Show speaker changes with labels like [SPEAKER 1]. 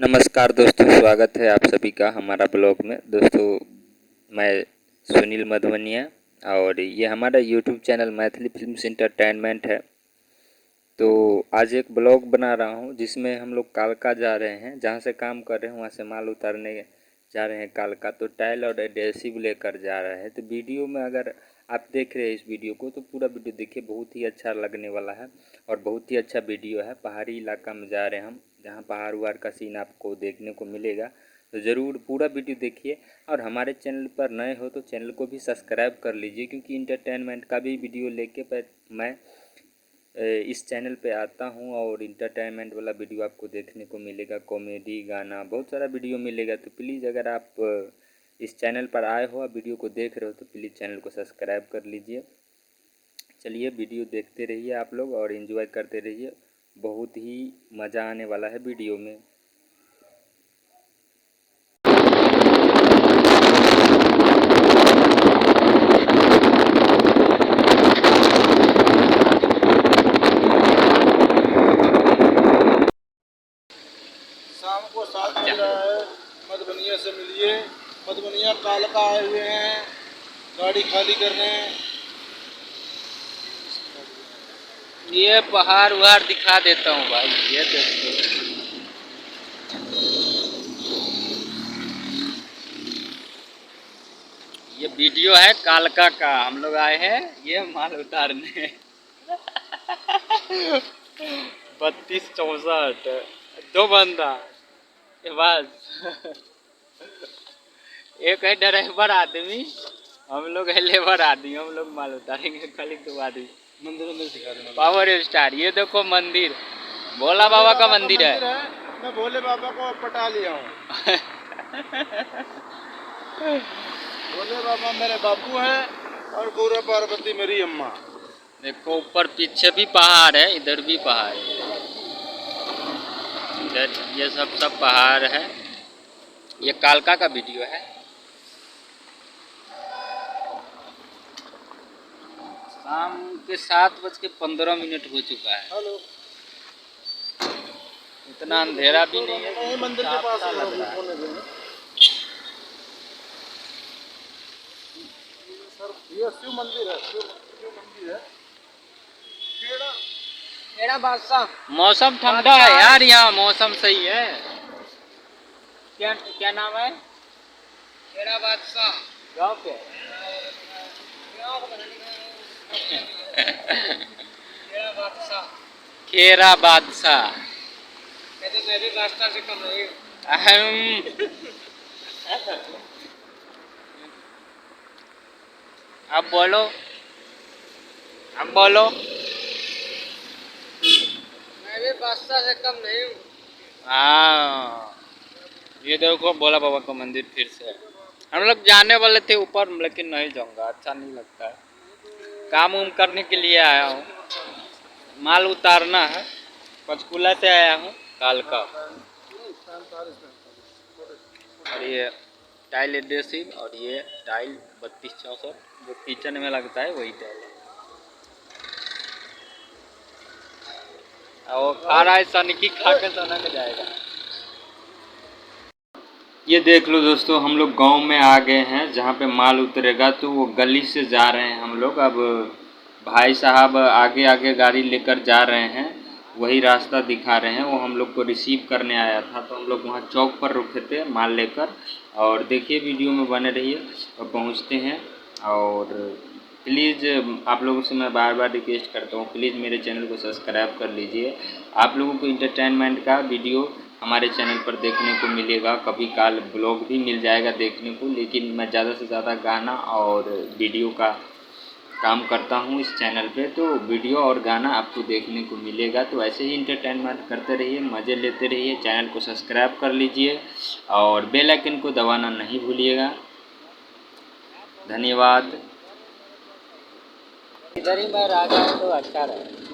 [SPEAKER 1] नमस्कार दोस्तों, स्वागत है आप सभी का हमारा ब्लॉग में। दोस्तों, मैं सुनील मधवनिया और ये हमारा YouTube channel Maithili films entertainment है। तो आज एक ब्लॉग बना रहा हूँ जिसमें हम लोग कालका जा रहे हैं, जहाँ से काम कर रहे हैं वहाँ से माल उतारने जा रहे हैं कालका। तो टाइल और एडहेसिव लेकर जा रहे हैं। तो वीडियो में अगर आप देख रहे हैं इस वीडियो को तो पूरा वीडियो देखिए, बहुत ही अच्छा लगने वाला है और बहुत ही अच्छा वीडियो है। पहाड़ी इलाका में जा रहे हैं हम, जहाँ पहाड़ वहाड़ का सीन आपको देखने को मिलेगा। तो ज़रूर पूरा वीडियो देखिए और हमारे चैनल पर नए हो तो चैनल को भी सब्सक्राइब कर लीजिए, क्योंकि इंटरटेनमेंट का भी वीडियो लेके मैं इस चैनल पे आता हूँ और इंटरटेनमेंट वाला वीडियो आपको देखने को मिलेगा। कॉमेडी, गाना, बहुत सारा वीडियो मिलेगा। तो प्लीज़ अगर आप इस चैनल पर आए हो, आप वीडियो को देख रहे हो, तो प्लीज़ चैनल को सब्सक्राइब कर लीजिए। चलिए वीडियो देखते रहिए आप लोग और एंजॉय करते रहिए, बहुत ही मज़ा आने वाला है वीडियो में।
[SPEAKER 2] शाम को 7 बज रहा है। मधुबनिया से मिलिए। मधुबनिया कालका आए हुए हैं गाड़ी खाली करने।
[SPEAKER 1] ये पहाड़ वहाड़ दिखा देता हूँ भाई, ये देखो। ये वीडियो है कालका का, हम लोग आए हैं ये माल उतारने। 32-64 दो बंदा के बाद एक है ड्राइवर आदमी, हम लोग है लेबर आदमी। हम लोग माल उतारेंगे खाली 2 आदमी।
[SPEAKER 2] मंदिर अंदर दिखा देना।
[SPEAKER 1] पावर स्टार, ये देखो मंदिर, भोला बाबा का मंदिर है।
[SPEAKER 2] मैं भोले बाबा को पटा लिया हूँ। भोले बाबा मेरे बापू हैं और गौरा पार्वती मेरी अम्मा।
[SPEAKER 1] देखो ऊपर पीछे भी पहाड़ है, इधर भी पहाड़ है, इधर ये सब पहाड़ है। ये कालका का वीडियो है। शाम के 7:15 हो चुका है।
[SPEAKER 2] हेलो,
[SPEAKER 1] इतना अंधेरा भी नहीं है,
[SPEAKER 2] मंदिर के पास
[SPEAKER 1] लग रहा है।
[SPEAKER 2] सर ये शिव मंदिर है। शिव मंदिर है।
[SPEAKER 1] मेरा बादशाह। मौसम ठंडा है यार, यहाँ मौसम सही है। क्या नाम है? मेरा बादशाह। गाँव के खेरा बादशाह। मैं भी बादशाह से कम नहीं हूँ। अब बोलो, अब बोलो। मैं भी बादशाह से कम नहीं हूँ। हाँ, ये देखो भोला बाबा का मंदिर फिर से। हम लोग जाने वाले थे ऊपर, लेकिन नहीं जाऊंगा, अच्छा नहीं लगता है। काम उम करने के लिए आया हूँ, माल उतारना है। पंचकूला से आया हूँ कालका। और ये टाइल एडहेसिव और ये टाइल 32-64 जो किचन में लगता है वही टाइल है। और खा रहा है सनकी, खा के सनक जाएगा। ये देख लो दोस्तों, हम लोग गांव में आ गए हैं जहाँ पे माल उतरेगा। तो वो गली से जा रहे हैं हम लोग। अब भाई साहब आगे आगे गाड़ी लेकर जा रहे हैं, वही रास्ता दिखा रहे हैं। वो हम लोग को रिसीव करने आया था, तो हम लोग वहाँ चौक पर रुके थे माल लेकर। और देखिए वीडियो में बने रहिए और पहुँचते हैं। और प्लीज़ आप लोगों से मैं बार बार रिक्वेस्ट करता हूँ, प्लीज़ मेरे चैनल को सब्सक्राइब कर लीजिए। आप लोगों को इंटरटेनमेंट का वीडियो हमारे चैनल पर देखने को मिलेगा, कभी काल ब्लॉग भी मिल जाएगा देखने को। लेकिन मैं ज़्यादा से ज़्यादा गाना और वीडियो का काम करता हूँ इस चैनल पे, तो वीडियो और गाना आपको देखने को मिलेगा। तो ऐसे ही इंटरटेनमेंट करते रहिए, मज़े लेते रहिए। चैनल को सब्सक्राइब कर लीजिए और बेल आइकन को दबाना नहीं भूलिएगा। धन्यवाद। इधर ही मैं रह गया तो अच्छा रहा।